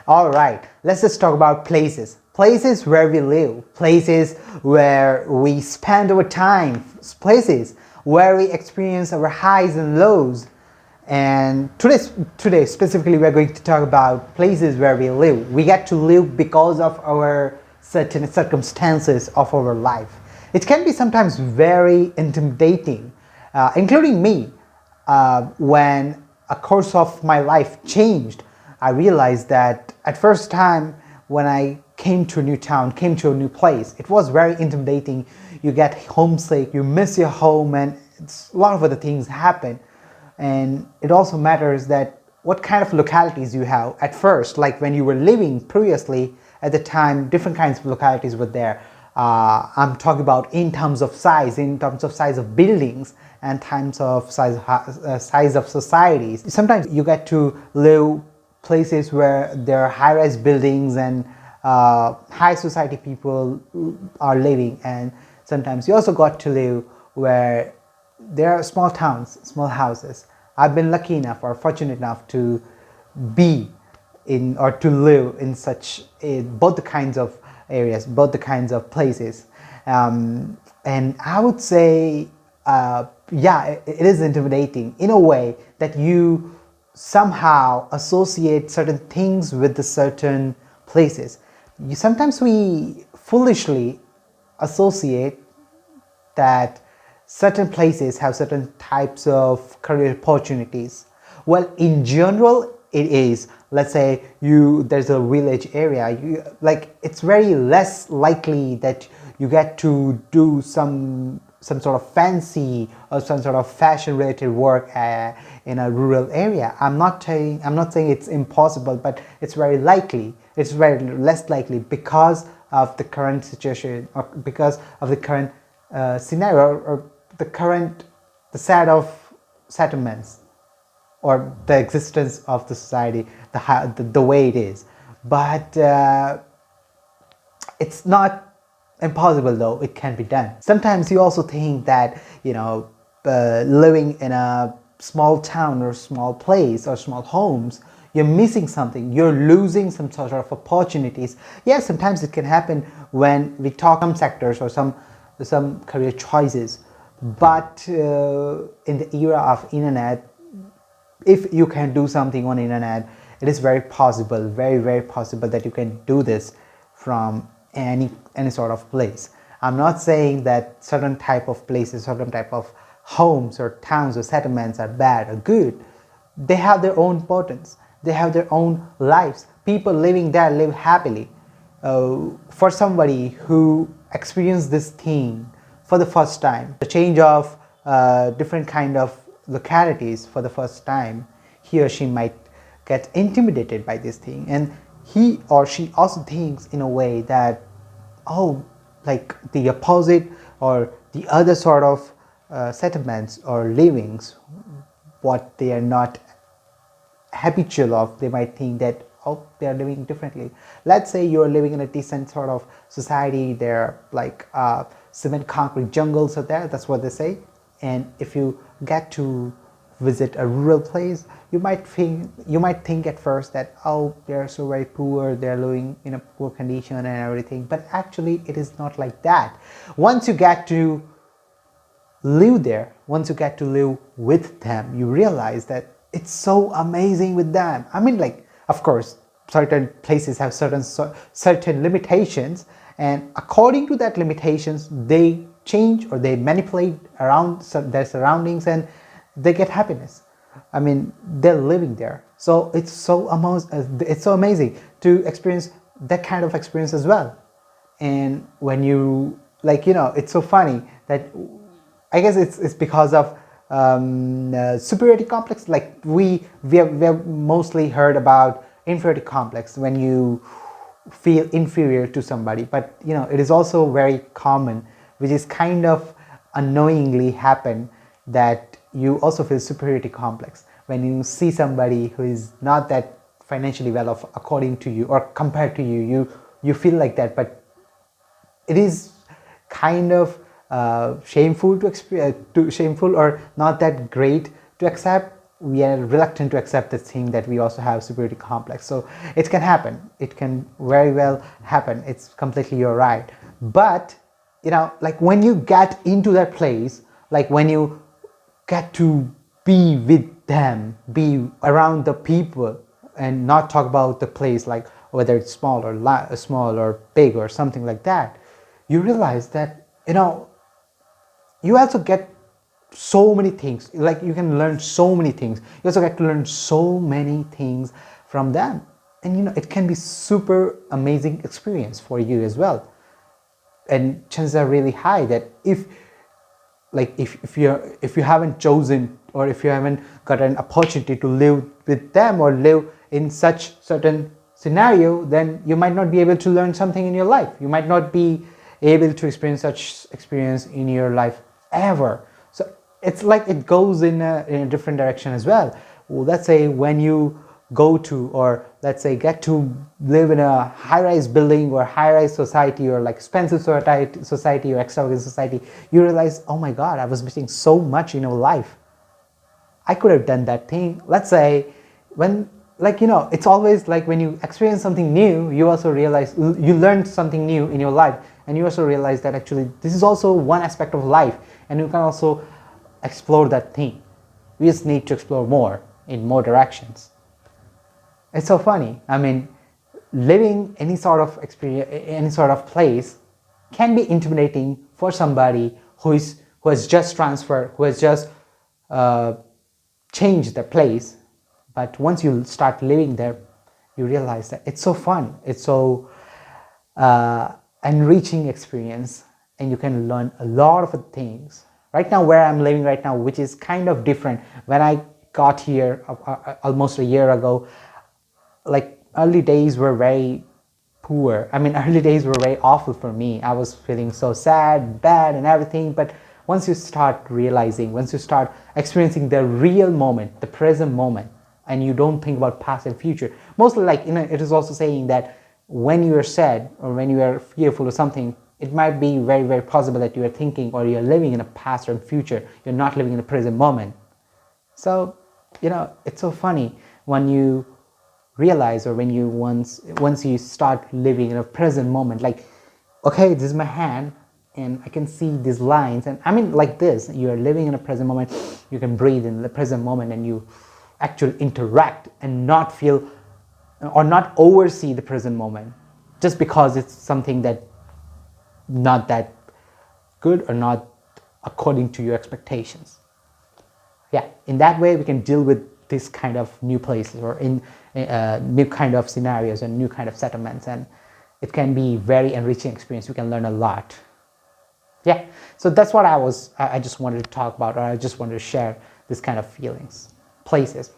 All right, let's just talk about places. Places where we live, places where we spend our time, places where we experience our highs and lows. And today specifically, we're going to talk about places where we live. We get to live because of our certain circumstances of our life. It can be sometimes very intimidating, including me. When a course of my life changed, I realized that at first time when I came to a new town, came to a new place, it was very intimidating. You get homesick, you miss your home, and a lot of other things happen. And it also matters that what kind of localities you have at first, like when you were living previously at the time, different kinds of localities were there. I'm talking about in terms of size of buildings, and times of size of societies. Sometimes you get to live places where there are high-rise buildings and high society people are living, and sometimes you also got to live where there are small towns, small houses. I've been lucky enough or fortunate enough to be in or to live in such both the kinds of areas, both the kinds of places. And I would say, yeah, it is intimidating in a way that you somehow associate certain things with the certain places. Sometimes we foolishly associate that certain places have certain types of career opportunities. Well, in general, it is. Let's say there's a village area. It's very less likely that you get to do some sort of fancy or some sort of fashion related work in a rural area. I'm not saying it's impossible, but it's very likely. It's very less likely because of the current situation, or because of the current scenario, or the set of settlements, or the existence of the society, the way it is. But it's not impossible, though. It can be done. Sometimes you also think that living in a small town or small place or small homes, you're missing something, you're losing some sort of opportunities. Yes, sometimes it can happen when we talk some sectors or some career choices. But in the era of internet, if you can do something on internet, it is very possible, very possible that you can do this from any sort of place. I'm not saying that certain type of places, certain type of homes or towns or settlements are bad or good. They have their own importance. They have their own lives. People living there live happily. For somebody who experienced this thing for the first time, the change of different kind of localities for the first time, he or she might get intimidated by this thing, and he or she also thinks in a way that, oh, like the opposite or the other sort of settlements or livings, what they are not habitual of, they might think that, oh, they are living differently. Let's say you're living in a decent sort of society, there are cement concrete jungles are there, that's what they say. And if you get to visit a rural place, you might think at first that, oh, they're so very poor, they're living in a poor condition and everything. But actually it is not like that. Once you get to live there, once you get to live with them, you realize that it's so amazing with them. I mean, of course, certain places have certain limitations, and according to that limitations, they change or they manipulate around their surroundings, and they get happiness. I mean, they're living there. So it's so amazing to experience that kind of experience as well. And when you it's so funny that, I guess it's because of superiority complex. Like we have mostly heard about inferiority complex when you feel inferior to somebody, but it is also very common, which is kind of unknowingly happen, that you also feel superiority complex when you see somebody who is not that financially well off according to you or compared to you. You feel like that, but it is kind of shameful to shameful or not that great to accept, we are reluctant to accept this thing that we also have superiority complex. So it can happen, it can very well happen, it's completely your right. But like when you get into that place, like when you get to be with them, be around the people, and not talk about the place, like whether it's small or big or something like that, you realize that you also get so many things, like you can learn so many things, you also get to learn so many things from them, and it can be super amazing experience for you as well. And chances are really high that if you haven't chosen, or if you haven't got an opportunity to live with them or live in such certain scenario, then you might not be able to learn something in your life, you might not be able to experience such experience in your life ever. So it's like it goes in a different direction as well. Let's say when you go to, or let's say get to live in a high-rise building or high-rise society, or like expensive society or extravagant society, you realize, oh my god, I was missing so much in your life. I could have done that thing. Let's say when, it's always like when you experience something new, you also realize you learned something new in your life, and you also realize that actually this is also one aspect of life, and you can also explore that thing. We just need to explore more in more directions. It's so funny. I mean, living any sort of experience, any sort of place, can be intimidating for somebody who has just transferred, who has just changed their place. But once you start living there, you realize that it's so fun. It's so enriching experience, and you can learn a lot of things. Right now, where I'm living right now, which is kind of different. When I got here almost a year ago, like early days were very poor. I mean, early days were very awful for me. I was feeling so sad, bad, and everything. But once you start realizing, once you start experiencing the real moment, the present moment, and you don't think about past and future, mostly like, it is also saying that when you are sad or when you are fearful or something, it might be very, very possible that you are thinking, or you're living in a past or future. You're not living in the present moment. So, it's so funny when you realize, or when you once you start living in a present moment, like, okay, this is my hand and I can see these lines, and I mean, like this, you are living in a present moment, you can breathe in the present moment, and you actually interact and not feel or not oversee the present moment just because it's something that not that good or not according to your expectations. Yeah, in that way we can deal with this kind of new places, or in new kind of scenarios and new kind of settlements, and it can be very enriching experience. We can learn a lot. Yeah, so that's what I just wanted to talk about, or I just wanted to share this kind of feelings, places.